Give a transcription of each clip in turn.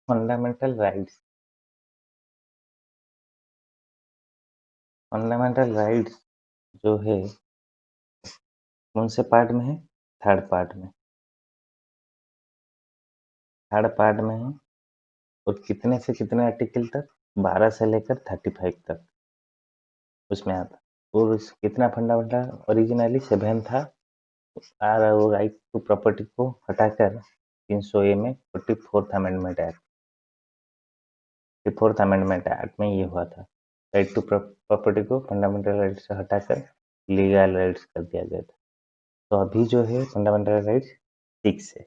Fundamental rights. Fundamental rights जो है कौन से पार्ट में है? थर्ड पार्ट में। थर्ड पार्ट में है और कितने से कितने आर्टिकल तक? 12 से लेकर 35 तक उसमें आता। और कितना फंडामेंटल? ओरिजिनली 7 था। राइट टू प्रॉपर्टी को हटाकर 300A में 44th अमेंडमेंट एक्ट में ये हुआ था। राइट टू प्रॉपर्टी को फंडामेंटल राइट से हटाकर लीगल राइट्स कर दिया गया था। तो अभी जो है फंडामेंटल राइट्स 6 है।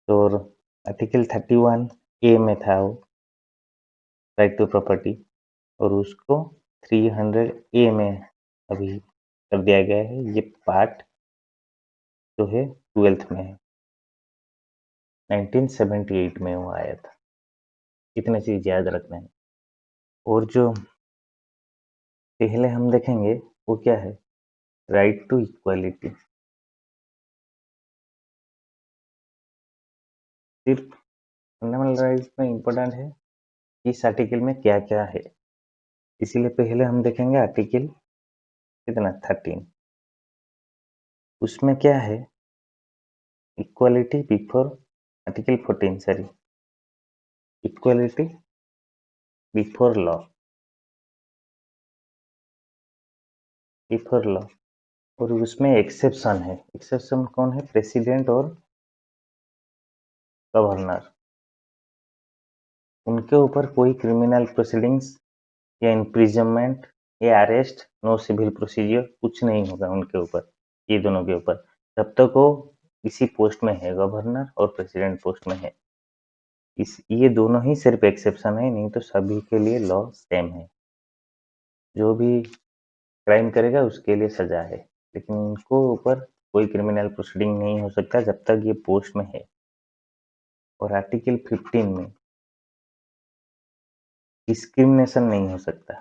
तो आर्टिकल 31A में था वो राइट टू प्रॉपर्टी, और उसको 300A में अभी कर दिया गया है। ये पार्ट जो है 12th में है, 1978 में वो आया था। इतने चीज याद रखना है। और जो पहले हम देखेंगे वो क्या है? Right to equality. सिर्फ फंडामेंटल राइट्स में इम्पोर्टेंट है इस आर्टिकल में क्या क्या है, इसीलिए पहले हम देखेंगे आर्टिकल कितना 13। उसमें क्या है? Equality before article 14, sorry, equality before law. Before law, और उसमें एक्सेप्शन है। एक्सेप्शन कौन है? प्रेसिडेंट और गवर्नर। उनके ऊपर कोई क्रिमिनल प्रोसीडिंग्स या इम्प्रिजनमेंट या अरेस्ट, नो सिविल प्रोसीजर, कुछ नहीं होगा उनके ऊपर, ये दोनों के ऊपर, तब तक वो इसी पोस्ट में है, गवर्नर और प्रेसिडेंट पोस्ट में है। ये दोनों ही सिर्फ एक्सेप्शन है, नहीं तो सभी के लिए लॉ सेम है। जो भी क्राइम करेगा उसके लिए सजा है, लेकिन उनको ऊपर कोई क्रिमिनल प्रोसीडिंग नहीं हो सकता जब तक ये पोस्ट में है। और आर्टिकल 15 में डिस्क्रिमिनेशन नहीं हो सकता।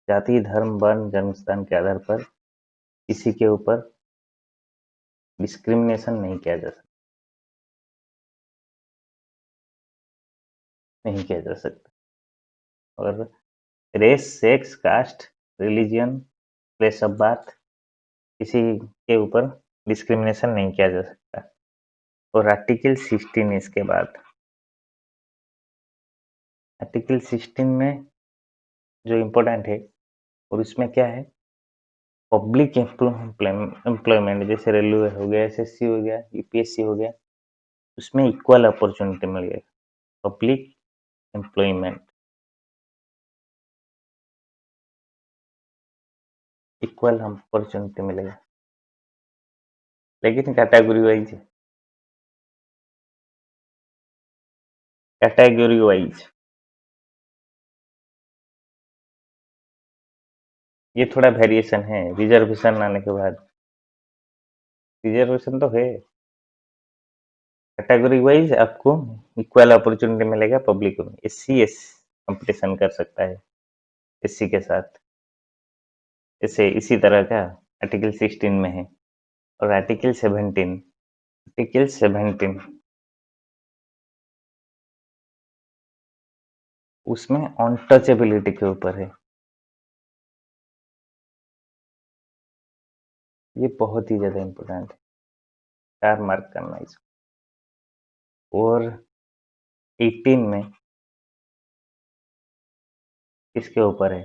जाति, धर्म, वर्ण, जन्मस्थान के आधार पर किसी के ऊपर डिस्क्रिमिनेशन नहीं किया जा सकता, नहीं किया जा सकता। और race, sex, caste, religion, place of birth, किसी के ऊपर डिस्क्रिमिनेशन नहीं किया जा सकता। और आर्टिकल 16 इसके बाद, आर्टिकल 16 में जो इम्पोर्टेंट है, और इसमें क्या है? पब्लिक एम्प्लॉयमेंट, जैसे रेलवे हो गया, एसएससी हो गया, यूपीएससी हो गया, उसमें इक्वल अपॉर्चुनिटी मिलेगा। पब्लिक एम्प्लॉयमेंट, इक्वल अपॉर्चुनिटी मिलेगा, लेकिन कैटेगरी वाइज, कैटेगरी वाइज। ये थोड़ा वेरिएशन है रिजर्वेशन आने के बाद। रिजर्वेशन तो है, कैटेगरी वाइज आपको इक्वल अपॉर्चुनिटी मिलेगा पब्लिक में। एससी एस कंपटीशन कर सकता है एससी के साथ, इसे इसी तरह का आर्टिकल 16 में है। और आर्टिकल 17, आर्टिकल 17 उसमें अनटचेबिलिटी के ऊपर है। ये बहुत ही ज्यादा इम्पोर्टेंट है, स्टार मार्क करना इसको। और 18 में किसके ऊपर है?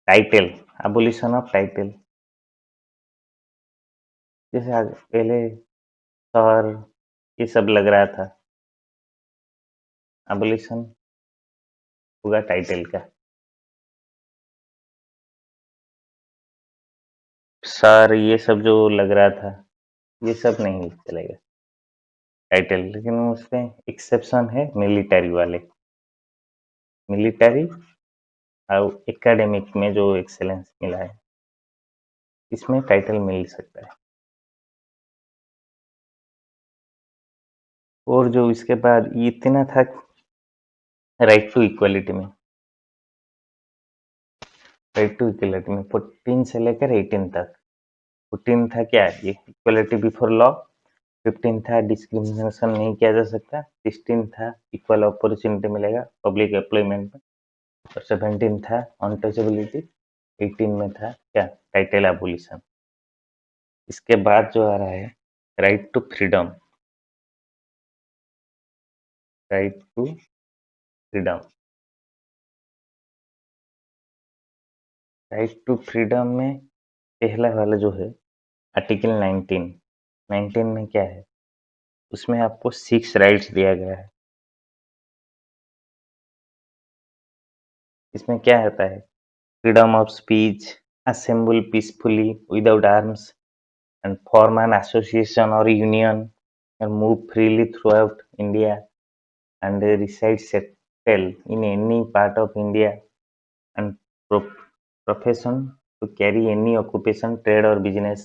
Title, abolition of title. जैसे पहले सर ये सब लग रहा था, एबोलिशन होगा टाइटल का। सर ये सब जो लग रहा था, ये सब नहीं चलेगा टाइटल। लेकिन उसमें एक्सेप्शन है मिलिट्री वाले, मिलिट्री और एकेडमिक में जो एक्सेलेंस मिला है, इसमें टाइटल मिल सकता है। और जो इसके बाद इतना था राइट टू इक्वलिटी में, राइट टू इक्वलिटी में 14 से लेकर 18 तक। 14 था क्या? ये इक्वलिटी बिफोर लॉ, 15 था डिस्क्रिमिनेशन नहीं किया जा सकता, 16 था इक्वल अपॉर्चुनिटी मिलेगा पब्लिक एम्प्लॉयमेंट में, और 17 था अनटचेबिलिटी, 18 में था क्या टाइटल एबोलिशन। इसके बाद जो आ रहा है right to freedom, right to freedom, right to freedom में पहला वाला जो है आर्टिकल 19, 19 में क्या है, उसमें आपको 6 राइट्स दिया गया है। इसमें क्या होता है, freedom of speech, assemble peacefully without arms and form an association or union and move freely throughout India and reside settle in any part of India and pro- profession to carry any occupation trade or business,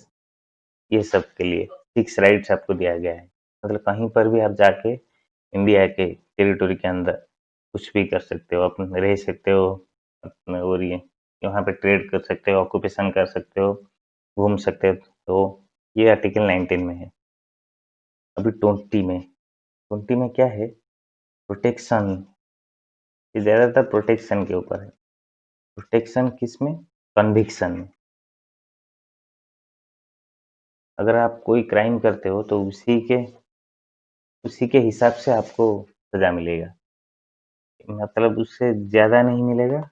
ये सब के लिए 6 rights आपको दिया गया है। मतलब कहीं पर भी आप जाके इंडिया के टेरिटोरी के अंदर कुछ भी कर सकते हो, अपने रह सकते हो अपने, और ये यहाँ पे ट्रेड कर सकते हो, ऑक्यूपेशन कर सकते हो, घूम सकते हो। तो ये आर्टिकल 19 में है। अभी 20 में क्या है, प्रोटेक्शन, ये ज्यादातर प्रोटेक्शन के ऊपर है। प्रोटेक्शन किस में, कन्विक्शन में। अगर आप कोई क्राइम करते हो तो उसी के हिसाब से आपको सजा मिलेगा, मतलब उससे ज्यादा नहीं मिलेगा।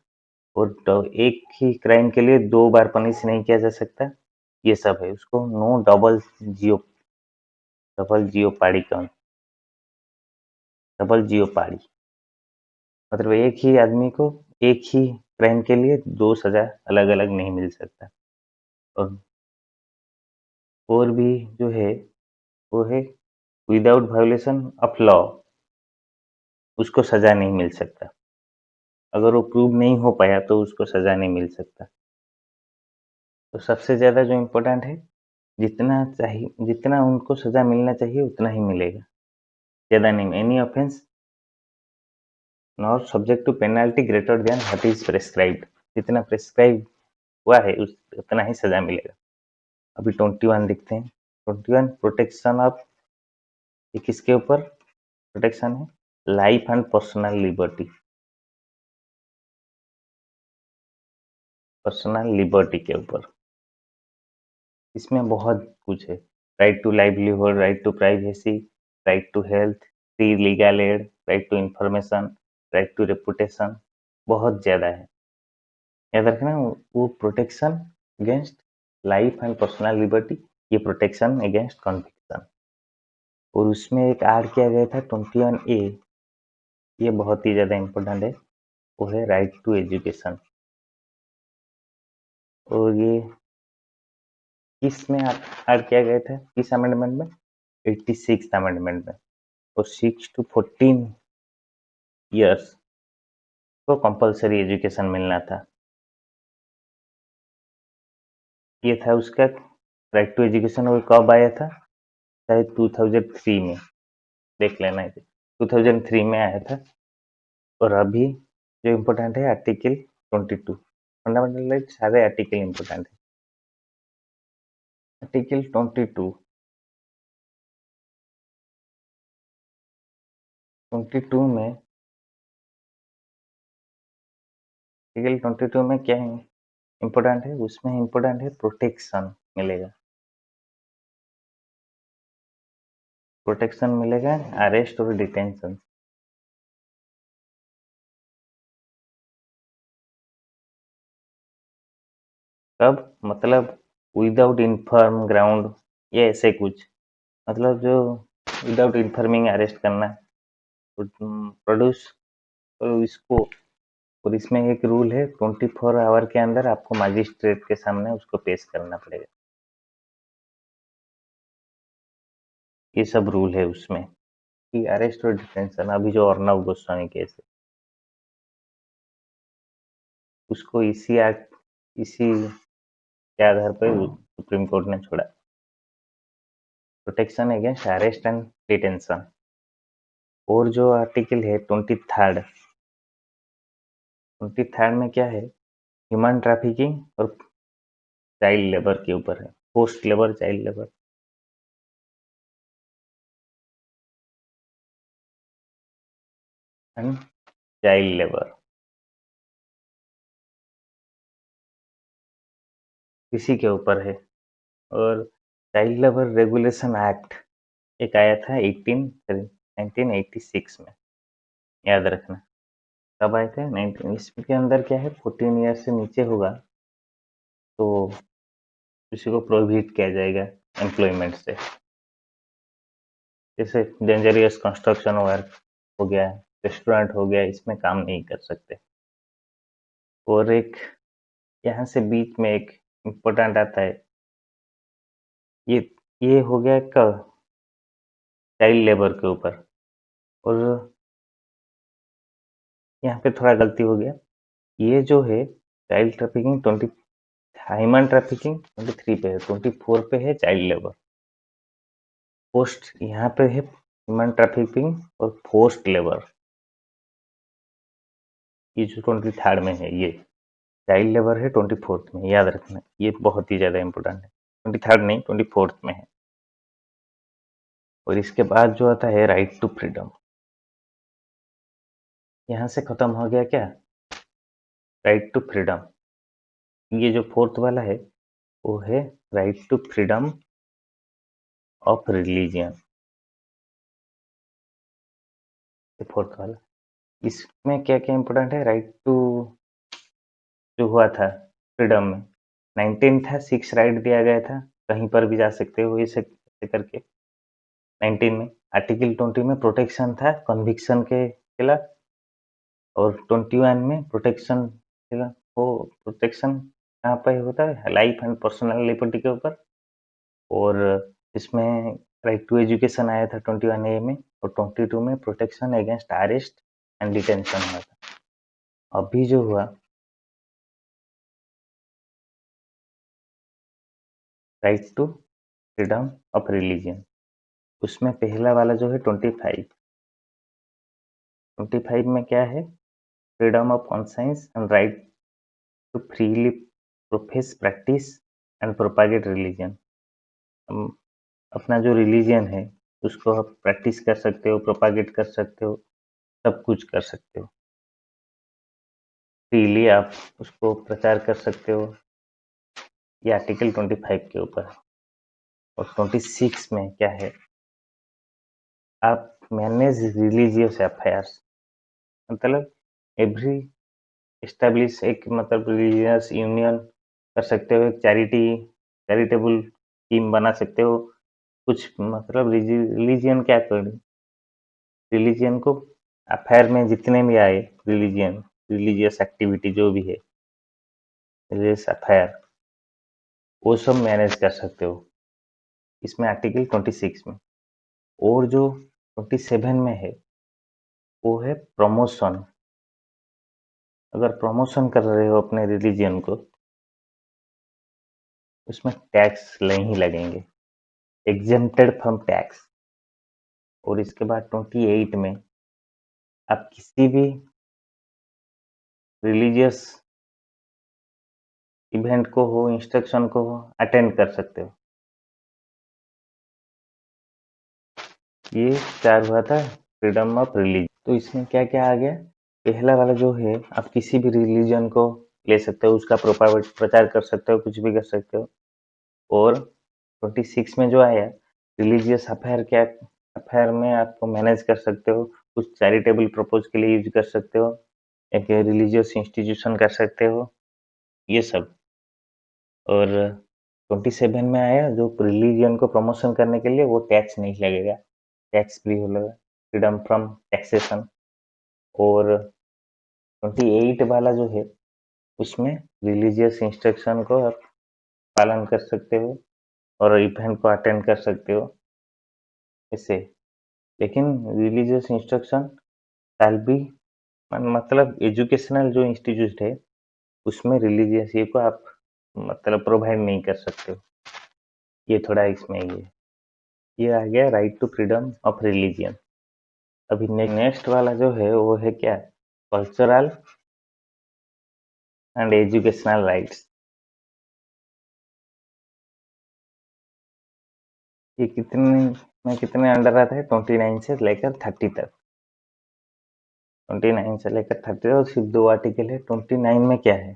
और तो एक ही क्राइम के लिए 2 बार पनिश नहीं किया जा सकता, ये सब है। उसको नो डबल जियोपाडी का, डबल जियोपाडी मतलब एक ही आदमी को एक ही क्राइम के लिए 2 सजा अलग अलग नहीं मिल सकता। और और भी जो है वो है विदाउट वायोलेशन ऑफ लॉ, उसको सजा नहीं मिल सकता। अगर वो प्रूव नहीं हो पाया तो उसको सजा नहीं मिल सकता। तो सबसे ज्यादा जो इम्पोर्टेंट है, जितना उनको सजा मिलना चाहिए उतना ही मिलेगा, ज्यादा नहीं। Any offense not subject to penalty greater than what is prescribed, जितना प्रेस्क्राइब हुआ है उतना ही सजा मिलेगा। अभी 21 देखते हैं। 21 प्रोटेक्शन ऑफ, ये किसके ऊपर प्रोटेक्शन है, life and personal liberty, personal liberty के ऊपर। इसमें बहुत कुछ है, right to livelihood, right to privacy, right to health, free legal aid, right to information, right to reputation, बहुत ज्यादा है। याद रखना, वो protection against life and personal liberty, ये प्रोटेक्शन अगेंस्ट कन्विक्शन। और उसमें एक ऐड किया गया था 21A, ये बहुत ही ज्यादा इंपॉर्टेंट है, वो है राइट टू एजुकेशन। और ये किसमें ऐड किया गया था, किस अमेंडमेंट में, 86 अमेंडमेंट में। और 6 to 14 ईयर्स को कंपलसरी एजुकेशन मिलना था, ये था उसका राइट टू एजुकेशन। और कब आया था, शायद 2003 में, देख लेना है, 2003 में आया था। और अभी जो इम्पोर्टेंट है आर्टिकल 22, फंडामेंटल राइट सारे आर्टिकल इम्पोर्टेंट है। आर्टिकल 22 में, आर्टिकल 22 में क्या है इम्पोर्टेंट है, उसमें इम्पोर्टेंट है प्रोटेक्शन मिलेगा, प्रोटेक्शन मिलेगा अरेस्ट और डिटेंशन। कब, मतलब विदाउट इन्फर्म ग्राउंड, ये ऐसे कुछ, मतलब जो विदाउट इन्फर्मिंग अरेस्ट करना, प्रोड्यूस, तो इसको। और इसमें एक रूल है 24 आवर के अंदर आपको मजिस्ट्रेट के सामने उसको पेश करना पड़ेगा, ये सब रूल है उसमें। कि अरेस्ट और डिटेंशन, अभी जो अर्नब गोस्वामी केस है, उसको इसी के आधार पर सुप्रीम कोर्ट ने छोड़ा, protection against arrest and detention. और जो आर्टिकल है 23rd में क्या है, ह्यूमन ट्रैफिकिंग और चाइल्ड लेबर के ऊपर है, post labour, child labour. And child labour. इसी के ऊपर है। और चाइल्ड लेबर रेगुलेशन एक्ट एक आया था 1986 में, याद रखना। कब आए थे? 19। इसके अंदर क्या है, 14 ईयर से नीचे होगा तो किसी को प्रोहिबिट किया जाएगा एम्प्लॉयमेंट से। जैसे डेंजरियस कंस्ट्रक्शन वर्क हो गया, रेस्टोरेंट हो गया, इसमें काम नहीं कर सकते। और एक यहाँ से बीच में एक इम्पोर्टेंट आता है, ये ये हो गया कब, चाइल्ड लेबर के ऊपर। और यहाँ पे थोड़ा गलती हो गया, ये जो है चाइल्ड ट्रैफिकिंग 20, ह्यूमन ट्रैफिकिंग 23 पे है, 24 पे है चाइल्ड लेबर। पोस्ट यहाँ पे है ह्यूमन ट्रैफिकिंग और फोर्स्ड लेबर, ये जो 23rd में है। ये चाइल्ड लेबर है 24th में, याद रखना, ये बहुत ही ज़्यादा इंपॉर्टेंट है। 23rd नहीं, 24th में है। और इसके बाद जो आता है राइट टू फ्रीडम, यहाँ से खत्म हो गया क्या, राइट टू फ्रीडम। ये जो फोर्थ वाला है वो है right to freedom of religion, fourth वाला। इसमें क्या क्या इंपॉर्टेंट है, राइट टू जो हुआ था फ्रीडम में, 19 था, 6 राइट दिया गया था, कहीं पर भी जा सकते हो, ये ऐसे करके। 19 में आर्टिकल 20 में प्रोटेक्शन था कन्विक्शन के खिलाफ, और 21 में प्रोटेक्शन खिलाफ, वो प्रोटेक्शन कहाँ पे होता है, लाइफ एंड पर्सनल लिबर्टी के ऊपर। और इसमें राइट टू एजुकेशन आया था 21A में, और 22 में protection against arrest and detention हुआ था। अभी जो हुआ right to freedom of religion, उसमें पहला वाला जो है 25 में क्या है, freedom of conscience and right to freely profess practice and propagate religion. अपना जो रिलीजन है उसको आप प्रैक्टिस कर सकते हो, प्रोपागेट कर सकते हो, सब कुछ कर सकते हो, फ्रीली आप उसको प्रचार कर सकते हो। ये आर्टिकल 25 के ऊपर। और 26 में क्या है, आप मैनेज रिलीजियस अफेयर्स, मतलब एवरी एस्टेब्लिश एक मतलब रिलीजियस यूनियन कर सकते हो, एक चैरिटेबल टीम बना सकते हो। कुछ मतलब रिलीजियन क्या कर, रिलीजियन को अफेयर में जितने भी आए, रिलीजियस एक्टिविटी जो भी है, रिलीजियस अफेयर, वो सब मैनेज कर सकते हो इसमें आर्टिकल 26 में। और जो 27 में है वो है प्रमोशन। अगर प्रमोशन कर रहे हो अपने रिलीजियन को, उसमें टैक्स नहीं लगेंगे, एग्जेम्प्टेड फ्रॉम टैक्स। और इसके बाद 28 में आप किसी भी रिलीजियस इवेंट को हो, इंस्ट्रक्शन को हो, अटेंड कर सकते हो। ये 4 हुआ था फ्रीडम ऑफ रिलीजन। तो इसमें क्या क्या आ गया, पहला वाला जो है, आप किसी भी रिलीजन को ले सकते हो, उसका प्रचार कर सकते हो, कुछ भी कर सकते हो। और 26 में जो आया, रिलीजियस अफेयर, क्या अफेयर में आपको मैनेज कर सकते हो, कुछ चैरिटेबल प्रपोज के लिए यूज कर सकते हो, एक रिलीजियस इंस्टीट्यूशन कर सकते हो, ये सब। और 27 में आया जो रिलीजियन को प्रमोशन करने के लिए, वो टैक्स नहीं लगेगा, टैक्स फ्री हो लगेगा, फ्रीडम फ्रॉम टैक्सेशन। और 28 वाला जो है, उसमें रिलीजियस इंस्ट्रक्शन को आप पालन कर सकते हो और इवेंट को अटेंड कर सकते हो इससे। लेकिन रिलीजियस इंस्ट्रक्शन शाल बी, मतलब एजुकेशनल जो इंस्टीट्यूट है उसमें रिलीजियस ये को आप मतलब प्रोवाइड नहीं कर सकते हो। ये थोड़ा इसमें ये आ गया right to freedom of religion. अभी नेक्स्ट वाला जो है वो है क्या, कल्चरल एंड एजुकेशनल राइट्स। ये कितने में कितने अंडर आता है, 29 से लेकर 30 तक। 29 से लेकर 30 और सिर्फ 2 आर्टिकल है। 29 में क्या है?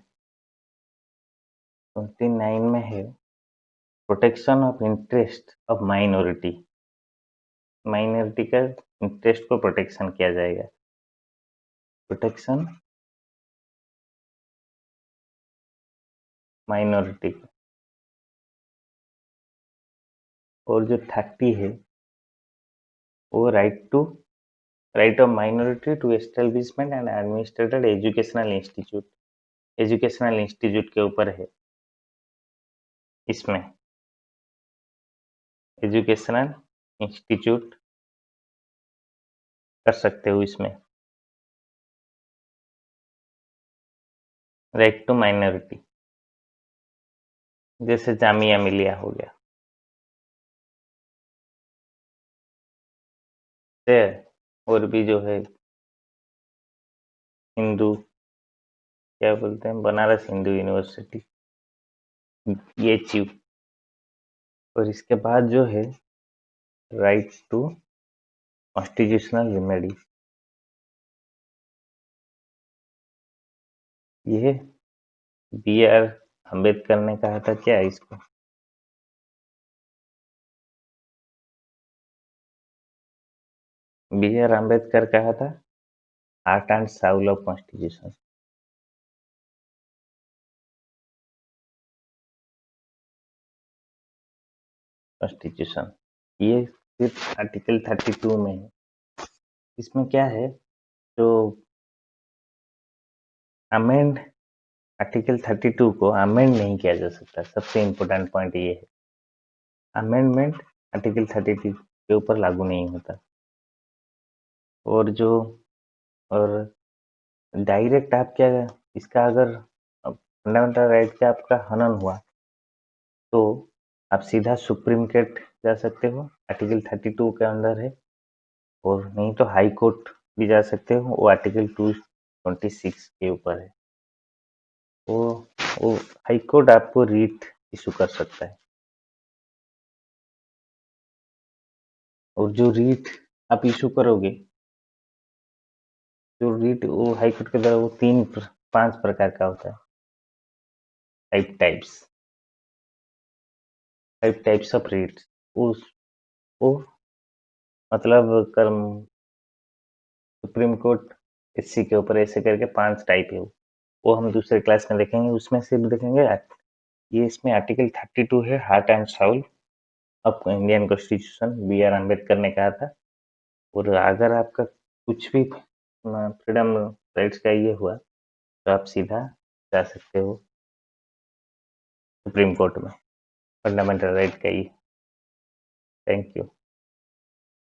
29 में है protection of interest of minority. Minority का इंटरेस्ट को प्रोटेक्शन किया जाएगा। Protection minority. और जो 30 है वो right of minority to establishment and administrated educational institute के ऊपर है। इसमें एजुकेशनल इंस्टीट्यूट कर सकते हो। इसमें राइट टू माइनॉरिटी, जैसे जामिया मिलिया हो गया। है और भी जो है हिंदू, क्या बोलते हैं, बनारस हिंदू यूनिवर्सिटी, ये चीज। और इसके बाद जो है राइट टू कॉन्स्टिट्यूशनल रेमेडी। ये बी.आर. अम्बेडकर ने कहा था क्या इसको? बी.आर. अम्बेडकर कहा था heart and soul of constitution. Constitution ये सिर्फ आर्टिकल 32 में है। इसमें क्या है, जो अमेंड आर्टिकल 32 को अमेंड नहीं किया जा सकता। सबसे इम्पोर्टेंट पॉइंट ये है, अमेंडमेंट आर्टिकल 32 के ऊपर लागू नहीं होता। और जो और डायरेक्ट आप क्या, इसका अगर फंडामेंटल राइट का आपका हनन हुआ तो आप सीधा सुप्रीम कोर्ट जा सकते हो, आर्टिकल 32 के अंदर है। और नहीं तो हाई कोर्ट भी जा सकते हो, वो आर्टिकल 226 के ऊपर है। वो वो हाई कोर्ट आपको रीट इशू कर सकता है। और जो रीट आप इशू करोगे, जो रीट वो हाई कोर्ट के द्वारा, वो 5 प्रकार का होता है। Five types of writ. उस वो मतलब कर्म सुप्रीम कोर्ट एससी के ऊपर ऐसे करके 5 टाइप है। वो हम दूसरे क्लास में देखेंगे। उसमें सिर्फ देखेंगे ये इसमें आर्टिकल 32 है, heart and soul of Indian constitution, B R. Ambedkar ने कहा था। और अगर आपका कुछ भी फ्रीडम राइट्स का ये हुआ तो आप सीधा जा सकते हो सुप्रीम कोर्ट में, फंडामेंटल राइट का ये। Thank you.